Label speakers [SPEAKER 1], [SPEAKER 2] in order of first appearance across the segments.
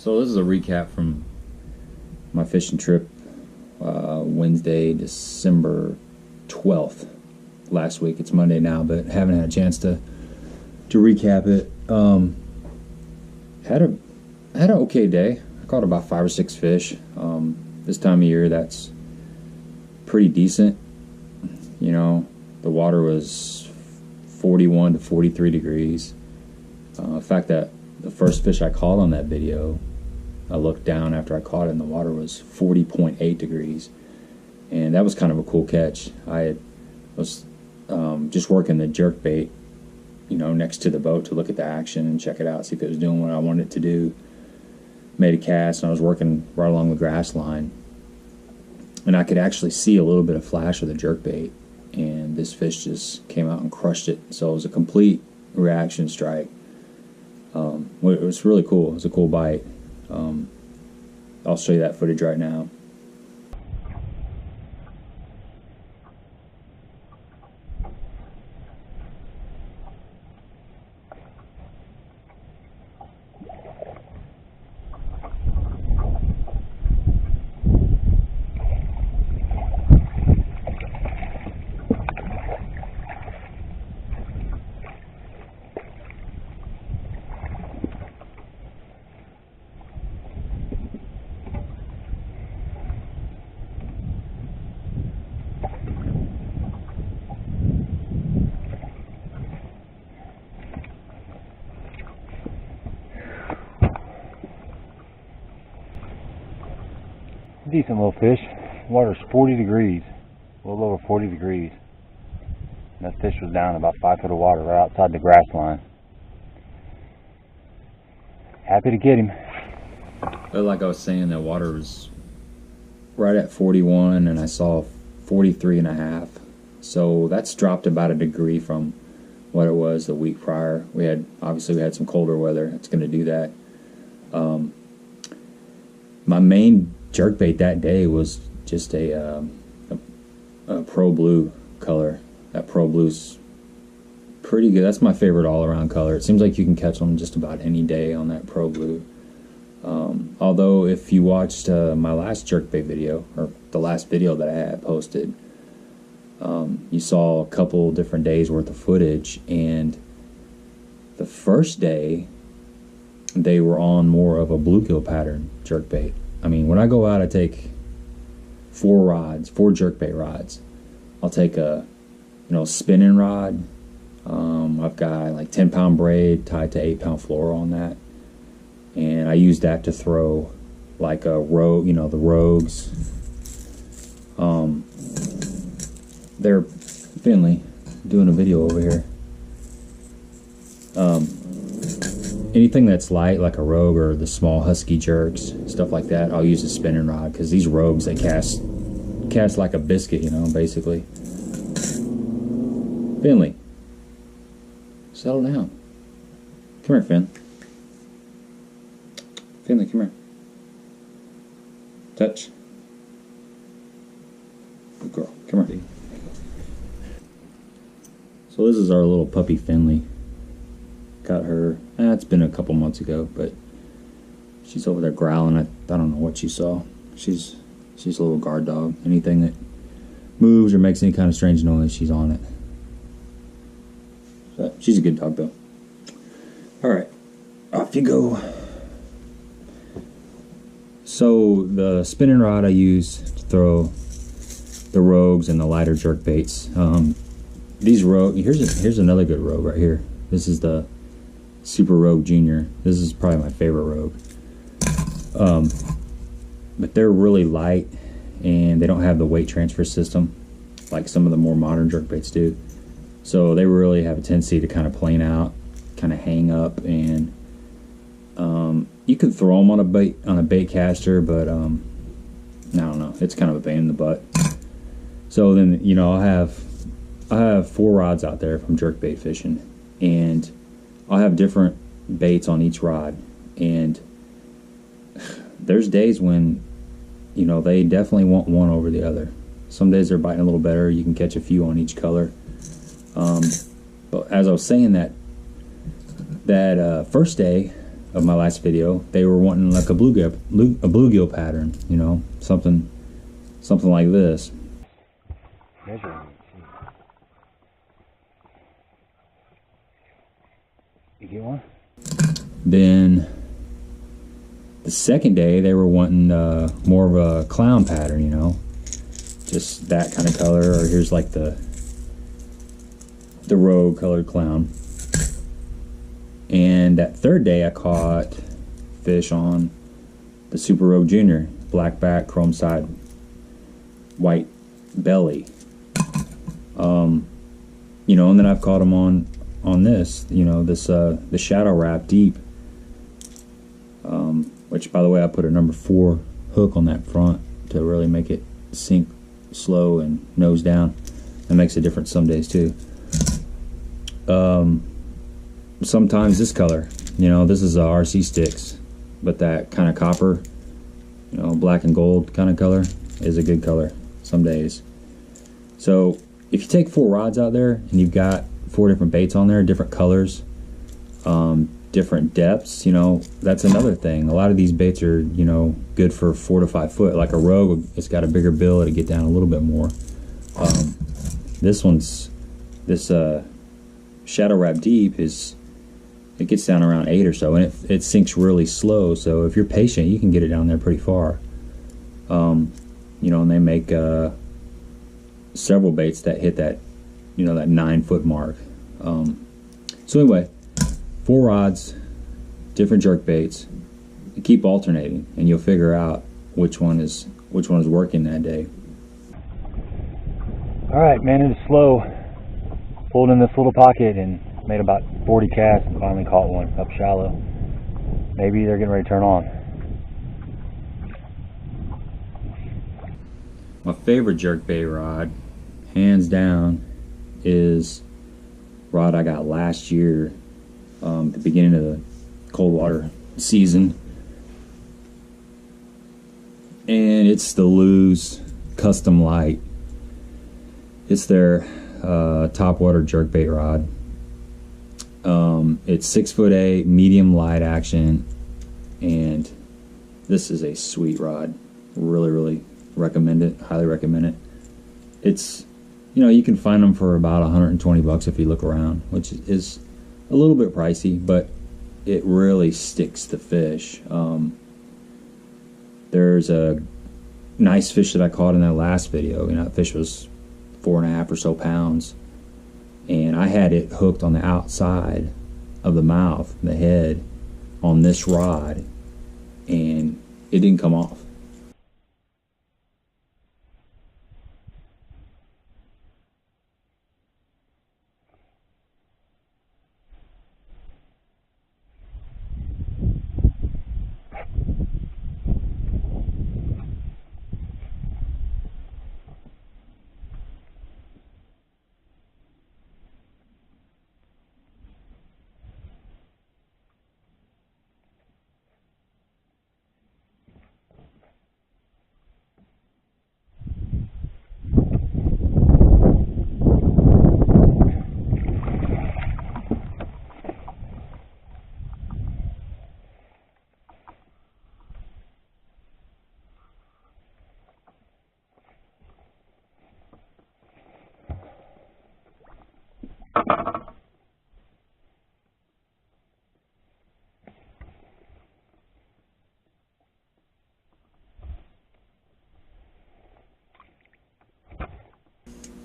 [SPEAKER 1] So this is a recap from my fishing trip Wednesday, December 12th last week. It's Monday now, but haven't had a chance to recap it. Had an okay day. I caught about 5 or 6 fish. This time of year, that's pretty decent. You know, the water was 41 to 43 degrees. In fact, that the first fish I caught on that video, I looked down after I caught it and the water was 40.8 degrees. And that was kind of a cool catch. I was just working the jerkbait, you know, next to the boat to look at the action and check it out, see if it was doing what I wanted it to do. Made a cast, and I was working right along the grass line. And I could actually see a little bit of flash of the jerkbait. And this fish just came out and crushed it. So it was a complete reaction strike. It was really cool. It was a cool bite. I'll show you that footage right now.
[SPEAKER 2] Decent little fish. Water's 40 degrees, a little over 40 degrees. And that fish was down about 5 foot of water right outside the grass line. Happy to get him.
[SPEAKER 1] But like I was saying, the water was right at 41 and I saw 43 and a half. So that's dropped about a degree from what it was the week prior. Obviously we had some colder weather. It's going to do that. My main jerkbait that day was just a Pro Blue color. That Pro Blue's pretty good. That's my favorite all-around color. It seems like you can catch them just about any day on that Pro Blue. Although if you watched my last jerkbait video, or the last video that I had posted, you saw a couple different days worth of footage, and the first day they were on more of a bluegill pattern jerkbait. I mean, when I go out, I take 4 jerkbait rods. I'll take a, spinning rod. I've got like 10-pound braid tied to 8-pound fluoro on that, and I use that to throw like a rogue, the rogues. They're Finley doing a video over here. Anything that's light, like a rogue or the small husky jerks, stuff like that, I'll use a spinning rod, because these rogues, they cast like a biscuit, basically. Finley, settle down. Come here, Finn. Finley, come here. Touch. Good girl. Come here. So this is our little puppy Finley. Got her, it's been a couple months ago, but she's over there growling. I don't know what she saw. She's a little guard dog. Anything that moves or makes any kind of strange noise, she's on it. So, she's a good dog, though. Alright, off you go. So the spinning rod I use to throw the rogues and the lighter jerk baits. These rogue, here's another good rogue right here. This is the Super Rogue Junior. This is probably my favorite rogue. But they're really light and they don't have the weight transfer system like some of the more modern jerkbaits do. So they really have a tendency to kind of plane out, kind of hang up, and you can throw them on a bait caster, but I don't know. It's kind of a pain in the butt. So then I have 4 rods out there from jerkbait fishing, and I'll have different baits on each rod, and there's days when they definitely want one over the other. Some days they're biting a little better. You can catch a few on each color. But as I was saying, that first day of my last video, they were wanting like a bluegill pattern, you know, something like this.
[SPEAKER 2] You get one?
[SPEAKER 1] Then the second day they were wanting more of a clown pattern, you know, just that kind of color, or here's like the rogue colored clown. And that third day I caught fish on the Super Rogue Junior, black back, chrome side, white belly. You know, and then I've caught them on this, you know, this the Shadow Wrap Deep, which by the way I put a number 4 hook on that front to really make it sink slow and nose down. That makes a difference some days too. Sometimes this color, you know, this is a RC Sticks, but that kind of copper, you know, black and gold kind of color is a good color some days. So if you take 4 rods out there and you've got 4 different baits on there, different colors, different depths, you know, that's another thing. A lot of these baits are, you know, good for 4 to 5 foot. Like a Rogue, it's got a bigger bill to get down a little bit more. This Shadow Wrap Deep it gets down around 8 or so, and it sinks really slow. So if you're patient, you can get it down there pretty far. You know, and they make several baits that hit that, you know, that 9 foot mark. So anyway, 4 rods, different jerk baits. You keep alternating, and you'll figure out which one is working that day.
[SPEAKER 2] All right, man, it was slow. Pulled in this little pocket and made about 40 casts and finally caught one up shallow. Maybe they're getting ready to turn on.
[SPEAKER 1] My favorite jerkbait rod, hands down, is rod I got last year, the beginning of the cold water season, and it's the Lew's Custom Light. It's their top water jerkbait rod. It's 6'8", medium light action, and this is a sweet rod. Really recommend it. Highly recommend it. It's, you know, you can find them for about 120 bucks if you look around, which is a little bit pricey, but it really sticks the fish. There's a nice fish that I caught in that last video. You know, that fish was 4.5 or so pounds, and I had it hooked on the outside of the mouth, the head, on this rod, and it didn't come off.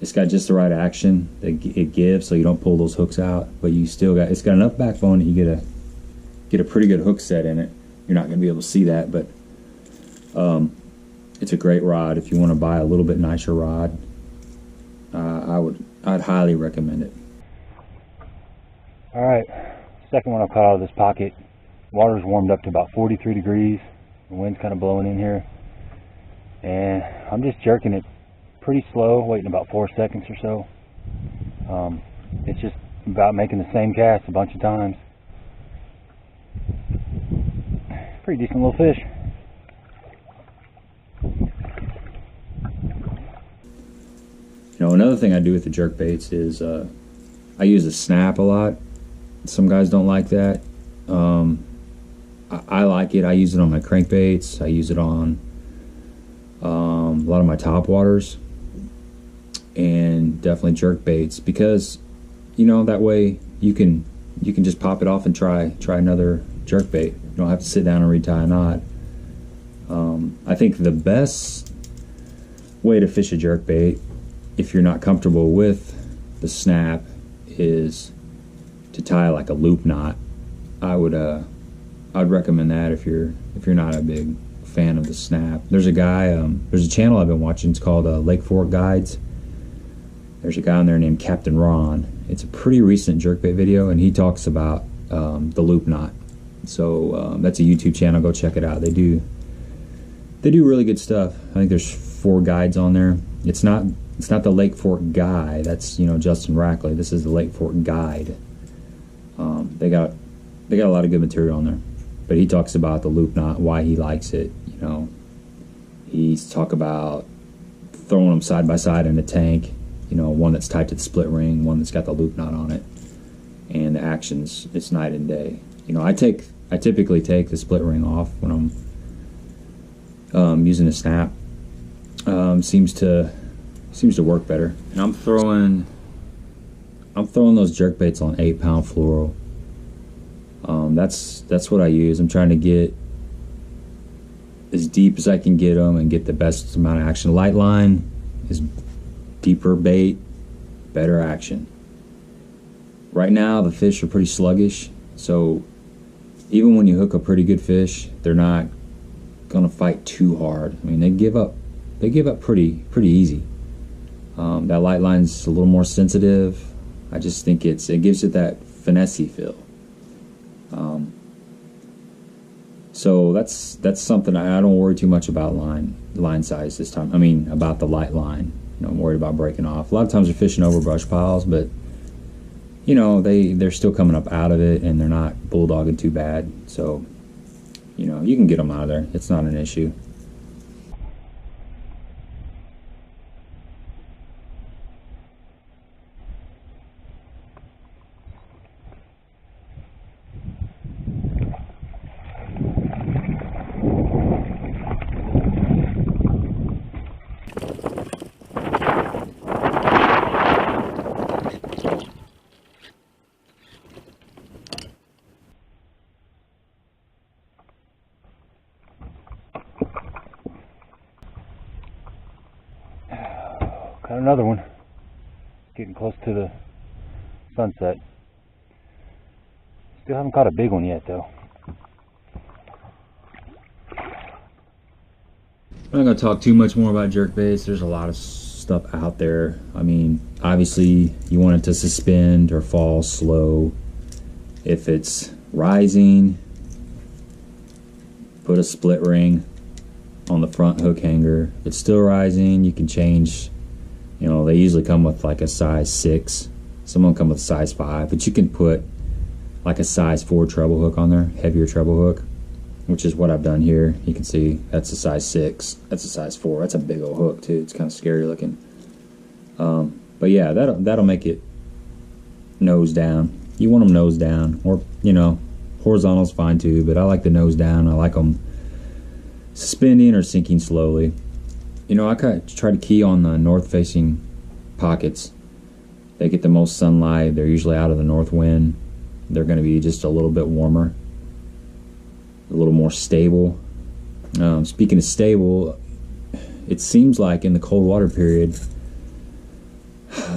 [SPEAKER 1] It's got just the right action that it gives, so you don't pull those hooks out, but you still got, it's got enough backbone that you get a pretty good hook set in it. You're not going to be able to see that, but it's a great rod. If you want to buy a little bit nicer rod, I'd highly recommend it.
[SPEAKER 2] All right, second one I caught out of this pocket. Water's warmed up to about 43 degrees. The wind's kind of blowing in here, and I'm just jerking it pretty slow, waiting about 4 seconds or so. It's just about making the same cast a bunch of times. Pretty decent little fish.
[SPEAKER 1] You know, another thing I do with the jerk baits is I use a snap a lot. Some guys don't like that. I like it. I use it on my crankbaits. I use it on a lot of my top waters, and definitely jerk baits, because that way you can just pop it off and try another jerk bait. You don't have to sit down and retie a knot. I think the best way to fish a jerk bait, if you're not comfortable with the snap, is to tie like a loop knot. I'd recommend that if you're not a big fan of the snap. There's a guy, there's a channel I've been watching. It's called Lake Fork Guides. There's a guy on there named Captain Ron. It's a pretty recent jerkbait video, and he talks about the loop knot. So that's a YouTube channel. Go check it out. They do really good stuff. I think there's 4 guides on there. It's not the Lake Fork guy. That's Justin Rackley. This is the Lake Fork guide. They got a lot of good material on there. But he talks about the loop knot, why he likes it. He's talk about throwing them side by side in a tank. One that's tied to the split ring, one that's got the loop knot on it, and the actions, it's night and day. I typically take the split ring off when I'm using a snap. Seems to work better. And I'm throwing those jerk baits on 8-pound fluoro. That's what I use. I'm trying to get as deep as I can get them and get the best amount of action. Light line is deeper bait, better action. Right now the fish are pretty sluggish, so even when you hook a pretty good fish, they're not gonna fight too hard. I mean, they give up pretty easy. That light line's a little more sensitive. I just think it gives it that finessey feel. So that's something I don't worry too much about line size this time. I mean, about the light line. I'm worried about breaking off. A lot of times they're fishing over brush piles, but they're still coming up out of it, and they're not bulldogging too bad. So you can get them out of there. It's not an issue.
[SPEAKER 2] Got another one. Getting close to the sunset. Still haven't caught a big one yet, though.
[SPEAKER 1] I'm not going to talk too much more about jerkbaits. There's a lot of stuff out there. I mean, obviously you want it to suspend or fall slow. If it's rising, put a split ring on the front hook hanger. If it's still rising, you can change. They usually come with like a size 6. Some of them come with a size 5, but you can put like a size 4 treble hook on there, heavier treble hook, which is what I've done here. You can see that's a size 6, that's a size 4. That's a big old hook too. It's kind of scary looking. But yeah, that'll make it nose down. You want them nose down, or horizontal's fine too, but I like the nose down. I like them suspending or sinking slowly. I try to key on the north-facing pockets. They get the most sunlight. They're usually out of the north wind. They're going to be just a little bit warmer, a little more stable. Speaking of stable, it seems like in the cold water period,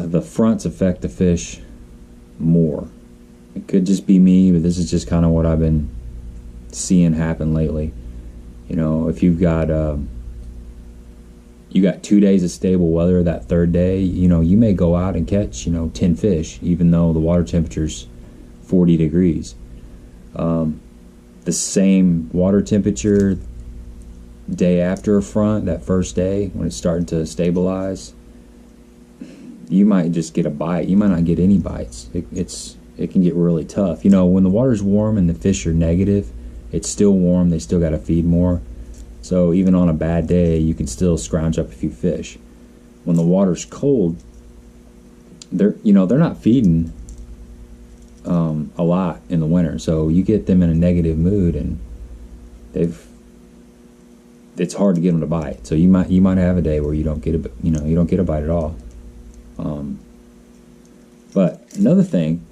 [SPEAKER 1] the fronts affect the fish more. It could just be me, but this is just kind of what I've been seeing happen lately. If you've got you got 2 days of stable weather, that third day, you may go out and catch 10 fish, even though the water temperature's 40 degrees. The same water temperature day after a front, that first day when it's starting to stabilize, you might just get a bite. You might not get any bites. It can get really tough. When the water's warm and the fish are negative, it's still warm. They still got to feed more. So even on a bad day, you can still scrounge up a few fish. When the water's cold, they're not feeding a lot in the winter. So you get them in a negative mood, and it's hard to get them to bite. So you might have a day where you don't get a bite at all. But another thing,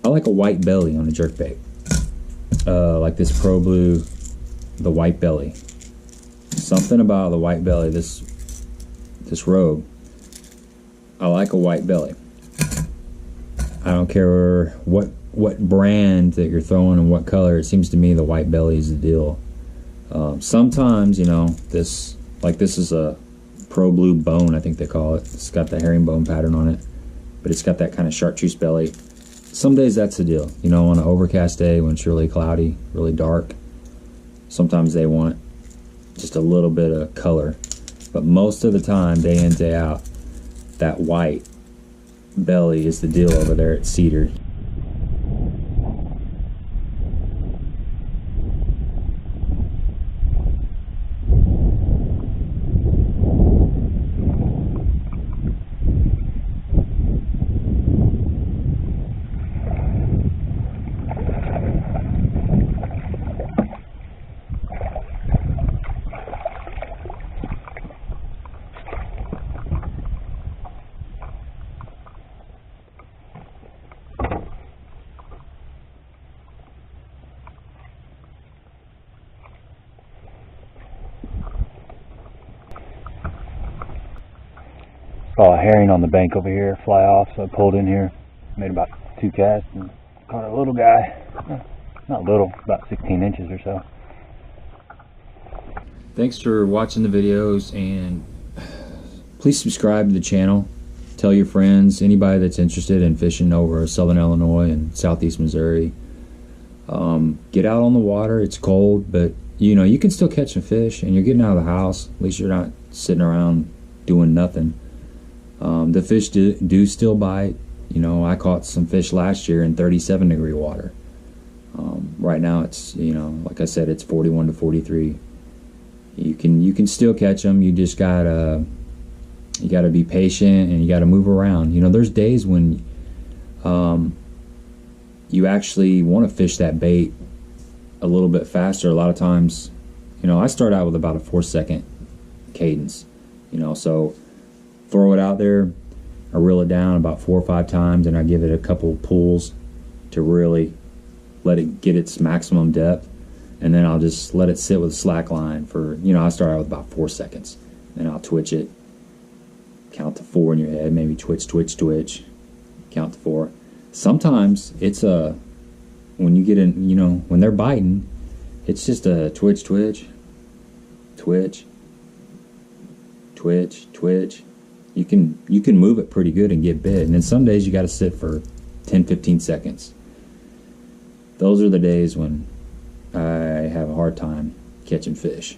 [SPEAKER 1] I like a white belly on a jerkbait. Like this Pro Blue, the white belly. Something about the white belly, this Rogue. I like a white belly. I don't care what brand that you're throwing and what color. It seems to me the white belly is the deal. Sometimes, this is a Pro Blue bone, I think they call it. It's got the herringbone pattern on it, but it's got that kind of chartreuse belly. Some days that's the deal. On an overcast day when it's really cloudy, really dark, sometimes they want just a little bit of color. But most of the time, day in, day out, that white belly is the deal over there at Cedar.
[SPEAKER 2] Saw a herring on the bank over here fly off, so I pulled in here, made about 2 casts, and caught a little guy. Not little, about 16 inches or so.
[SPEAKER 1] Thanks for watching the videos, and please subscribe to the channel. Tell your friends, anybody that's interested in fishing over southern Illinois and southeast Missouri. Get out on the water. It's cold, but you can still catch some fish, and you're getting out of the house. At least you're not sitting around doing nothing. The fish do still bite. I caught some fish last year in 37-degree water. Right now it's, like I said, it's 41 to 43. You can still catch them. You just gotta be patient, and you gotta move around. There's days when you actually want to fish that bait a little bit faster. A lot of times, I start out with about a 4-second cadence. So throw it out there, I reel it down about 4 or 5 times, and I give it a couple pulls to really let it get its maximum depth, and then I'll just let it sit with a slack line for, I start out with about 4 seconds, then I'll twitch it, count to 4 in your head, maybe twitch, twitch, twitch, count to 4. Sometimes it's when you get in, when they're biting, it's just a twitch, twitch, twitch, twitch, twitch. You can move it pretty good and get bit, and then some days you got to sit for 10-15 seconds. Those are the days when I have a hard time catching fish,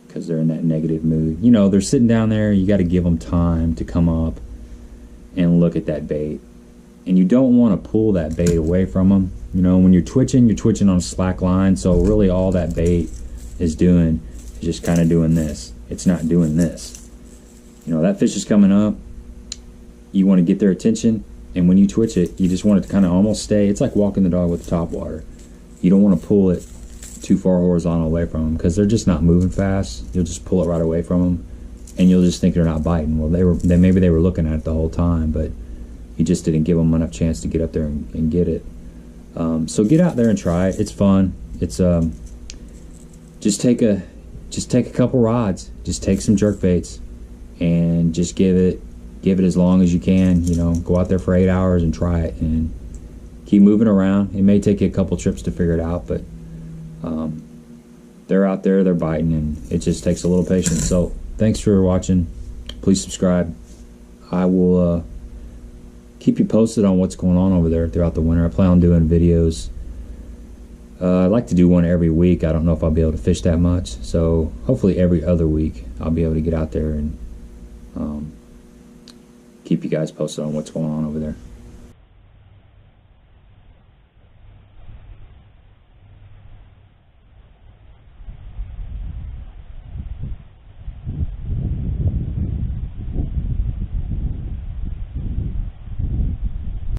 [SPEAKER 1] because they're in that negative mood. They're sitting down there. You got to give them time to come up and look at that bait, and you don't want to pull that bait away from them. When you're twitching on a slack line, so really all that bait is doing is just kind of doing this. It's not doing this. That fish is coming up. You want to get their attention, and when you twitch it, you just want it to kind of almost stay. It's like walking the dog with the top water. You don't want to pull it too far horizontal away from them, because they're just not moving fast. You'll just pull it right away from them, and you'll just think they're not biting. Well, maybe they were looking at it the whole time, but you just didn't give them enough chance to get up there and get it. So get out there and try it. It's fun. It's just take a couple rods. Just take some jerkbaits, and just give it as long as you can. Go out there for 8 hours and try it, and keep moving around. It may take you a couple trips to figure it out, but they're out there, they're biting, and it just takes a little patience. So thanks for watching. Please subscribe. I will keep you posted on what's going on over there throughout the winter. I plan on doing videos. I'd like to do one every week. I don't know if I'll be able to fish that much, so hopefully every other week I'll be able to get out there and keep you guys posted on what's going on over there.